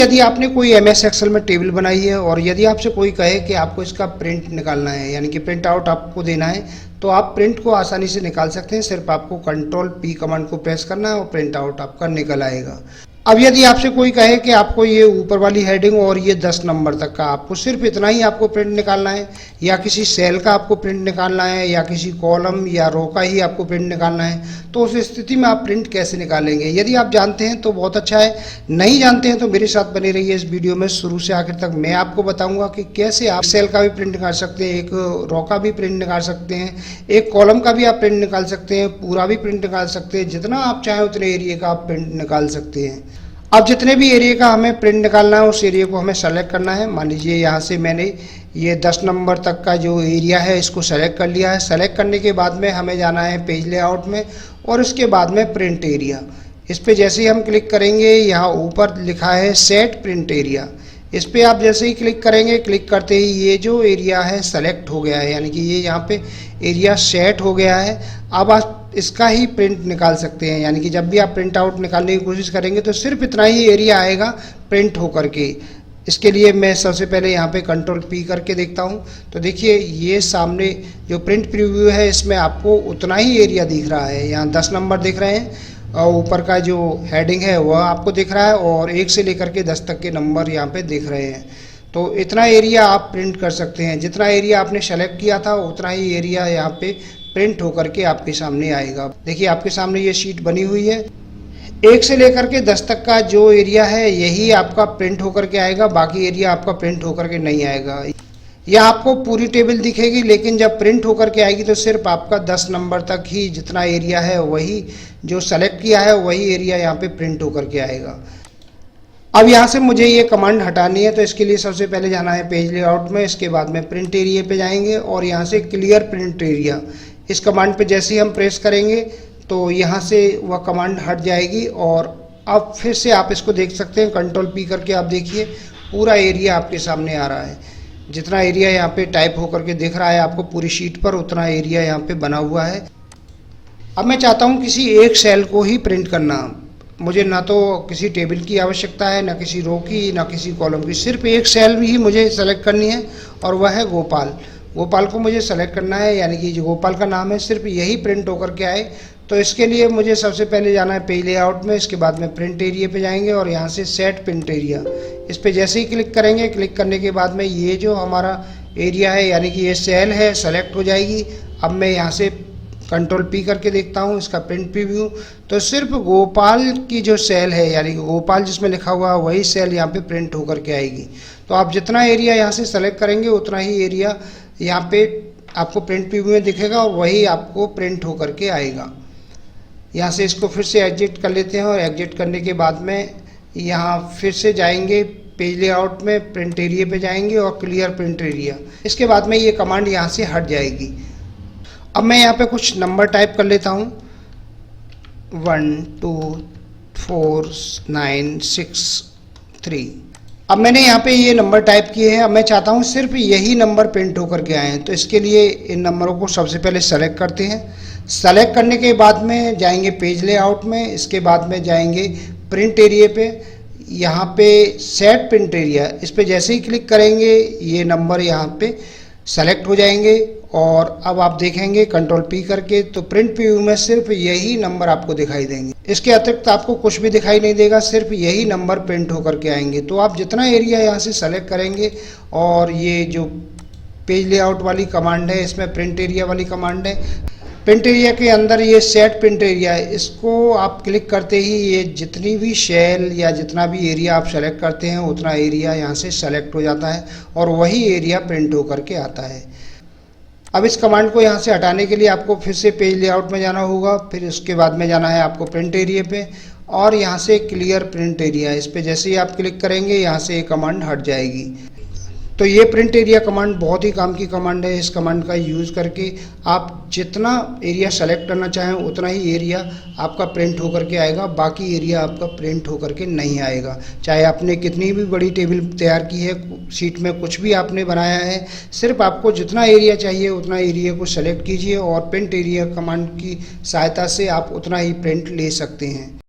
यदि आपने कोई MS एक्सेल में टेबल बनाई है और यदि आपसे कोई कहे कि आपको इसका प्रिंट निकालना है, यानी कि प्रिंट आउट आपको देना है, तो आप प्रिंट को आसानी से निकाल सकते हैं। सिर्फ आपको Ctrl+P कमांड को प्रेस करना है और प्रिंट आउट आपका निकल आएगा। अब यदि आपसे कोई कहे कि आपको ये ऊपर वाली हेडिंग और ये 10 नंबर तक का आपको सिर्फ इतना ही आपको प्रिंट निकालना है, या किसी सेल का आपको प्रिंट निकालना है, या किसी कॉलम या रो का ही आपको प्रिंट निकालना है, तो उस स्थिति में आप प्रिंट कैसे निकालेंगे? यदि आप जानते हैं तो बहुत अच्छा है, नहीं जानते हैं तो मेरे साथ बने रहिए इस वीडियो में शुरू से आखिर तक। मैं आपको बताऊंगा कि कैसे आप सेल का भी प्रिंट निकाल सकते हैं, एक रो का भी प्रिंट निकाल सकते हैं, एक कॉलम का भी आप प्रिंट निकाल सकते हैं, पूरा भी प्रिंट निकाल सकते हैं। जितना आप चाहें उतने एरिया का आप प्रिंट निकाल सकते हैं। अब जितने भी एरिया का हमें प्रिंट निकालना है उस एरिया को हमें सेलेक्ट करना है। मान लीजिए यहाँ से मैंने ये 10 नंबर तक का जो एरिया है इसको सेलेक्ट कर लिया है। सेलेक्ट करने के बाद में हमें जाना है पेज लेआउट में और उसके बाद में प्रिंट एरिया। इस पे जैसे ही हम क्लिक करेंगे, यहाँ ऊपर लिखा है सेट प्रिंट एरिया। इस पे आप जैसे ही क्लिक करेंगे, क्लिक करते ही ये जो एरिया है सेलेक्ट हो गया है, यानी कि ये यहाँ पे एरिया सेट हो गया है। अब आप इसका ही प्रिंट निकाल सकते हैं, यानी कि जब भी आप प्रिंट आउट निकालने की कोशिश करेंगे तो सिर्फ इतना ही एरिया आएगा प्रिंट होकर के। इसके लिए मैं सबसे पहले यहाँ पे Ctrl+P करके देखता हूँ। तो देखिए ये सामने जो प्रिंट प्रीव्यू है इसमें आपको उतना ही एरिया दिख रहा है। यहाँ 10 नंबर दिख रहे हैं और ऊपर का जो हेडिंग है वह आपको दिख रहा है और 1 से लेकर के 10 तक के नंबर यहाँ पे दिख रहे हैं। तो इतना एरिया आप प्रिंट कर सकते हैं। जितना एरिया आपने सेलेक्ट किया था उतना ही एरिया यहाँ पे प्रिंट होकर के आपके सामने आएगा। देखिए आपके सामने ये शीट बनी हुई है। 1 से लेकर के 10 तक का जो एरिया है यही आपका प्रिंट होकर के आएगा, बाकी एरिया आपका प्रिंट होकर के नहीं आएगा। यह आपको पूरी टेबल दिखेगी, लेकिन जब प्रिंट होकर के आएगी तो सिर्फ आपका 10 नंबर तक ही जितना एरिया है वही जो सेलेक्ट किया है वही एरिया यहाँ पे प्रिंट होकर के आएगा। अब यहाँ से मुझे ये कमांड हटानी है, तो इसके लिए सबसे पहले जाना है पेज लेआउट में, इसके बाद में प्रिंट एरिया पे जाएंगे और यहाँ से क्लियर प्रिंट एरिया, इस कमांड पे जैसे ही हम प्रेस करेंगे तो यहाँ से वह कमांड हट जाएगी। और अब फिर से आप इसको देख सकते हैं, Ctrl+P करके आप देखिए पूरा एरिया आपके सामने आ रहा है। जितना एरिया यहाँ पे टाइप होकर के दिख रहा है आपको पूरी शीट पर, उतना एरिया यहाँ पे बना हुआ है। अब मैं चाहता हूँ किसी एक सेल को ही प्रिंट करना। मुझे ना तो किसी टेबल की आवश्यकता है, ना किसी रो की, ना किसी कॉलम की, सिर्फ एक सेल ही मुझे सेलेक्ट करनी है और वह है गोपाल। गोपाल को मुझे सेलेक्ट करना है, यानी कि जो गोपाल का नाम है सिर्फ यही प्रिंट होकर के आए। तो इसके लिए मुझे सबसे पहले जाना है पेज लेआउट में, इसके बाद में प्रिंट एरिया पे जाएंगे और यहाँ से सेट प्रिंट एरिया, इस पे जैसे ही क्लिक करेंगे, क्लिक करने के बाद में ये जो हमारा एरिया है यानी कि ये सेल है सेलेक्ट हो जाएगी। अब मैं यहाँ से Ctrl+P करके देखता हूँ इसका प्रिंट प्रीव्यू, तो सिर्फ गोपाल की जो सेल है यानी कि गोपाल जिसमें लिखा हुआ है वही सेल यहाँ पे प्रिंट होकर के आएगी। तो आप जितना एरिया यहाँ से सेलेक्ट करेंगे उतना ही एरिया यहाँ पे आपको प्रिंट प्रीव्यू में दिखेगा और वही आपको प्रिंट होकर के आएगा। यहाँ से इसको फिर से एग्जिट कर लेते हैं और एग्जिट करने के बाद में यहाँ फिर से जाएंगे पेज लेआउट में, प्रिंट एरिया पे जाएंगे और क्लियर प्रिंट एरिया, इसके बाद में ये कमांड यहाँ से हट जाएगी। अब मैं यहाँ पे कुछ नंबर टाइप कर लेता हूँ, 1 2 4 9 6 3। अब मैंने यहाँ पे ये नंबर टाइप किए हैं। अब मैं चाहता हूँ सिर्फ यही नंबर प्रिंट होकर के आए, तो इसके लिए इन नंबरों को सबसे पहले सेलेक्ट करते हैं। सेलेक्ट करने के बाद में जाएंगे पेज लेआउट में, इसके बाद में जाएंगे प्रिंट एरिया पे, यहाँ पे सेट प्रिंट एरिया, इस पे जैसे ही क्लिक करेंगे ये नंबर यहाँ पे सेलेक्ट हो जाएंगे। और अब आप देखेंगे Ctrl+P करके तो प्रिंट प्रीव्यू में सिर्फ यही नंबर आपको दिखाई देंगे, इसके अतिरिक्त आपको कुछ भी दिखाई नहीं देगा, सिर्फ यही नंबर प्रिंट होकर के आएंगे। तो आप जितना एरिया यहाँ से सेलेक्ट करेंगे और ये जो पेज लेआउट वाली कमांड है इसमें प्रिंट एरिया वाली कमांड है, प्रिंट एरिया के अंदर ये सेट प्रिंट एरिया है, इसको आप क्लिक करते ही ये जितनी भी सेल या जितना भी एरिया आप सेलेक्ट करते हैं उतना एरिया यहाँ से सेलेक्ट हो जाता है और वही एरिया प्रिंट होकर के आता है। अब इस कमांड को यहाँ से हटाने के लिए आपको फिर से पेज लेआउट में जाना होगा, फिर उसके बाद में जाना है आपको प्रिंट एरिया पे और यहाँ से क्लियर प्रिंट एरिया, इस पे जैसे ही आप क्लिक करेंगे यहाँ से ये कमांड हट जाएगी। तो ये प्रिंट एरिया कमांड बहुत ही काम की कमांड है। इस कमांड का यूज़ करके आप जितना एरिया सेलेक्ट करना चाहें उतना ही एरिया आपका प्रिंट होकर के आएगा, बाकी एरिया आपका प्रिंट होकर के नहीं आएगा। चाहे आपने कितनी भी बड़ी टेबल तैयार की है, शीट में कुछ भी आपने बनाया है, सिर्फ आपको जितना एरिया चाहिए उतना एरिया को सेलेक्ट कीजिए और प्रिंट एरिया कमांड की सहायता से आप उतना ही प्रिंट ले सकते हैं।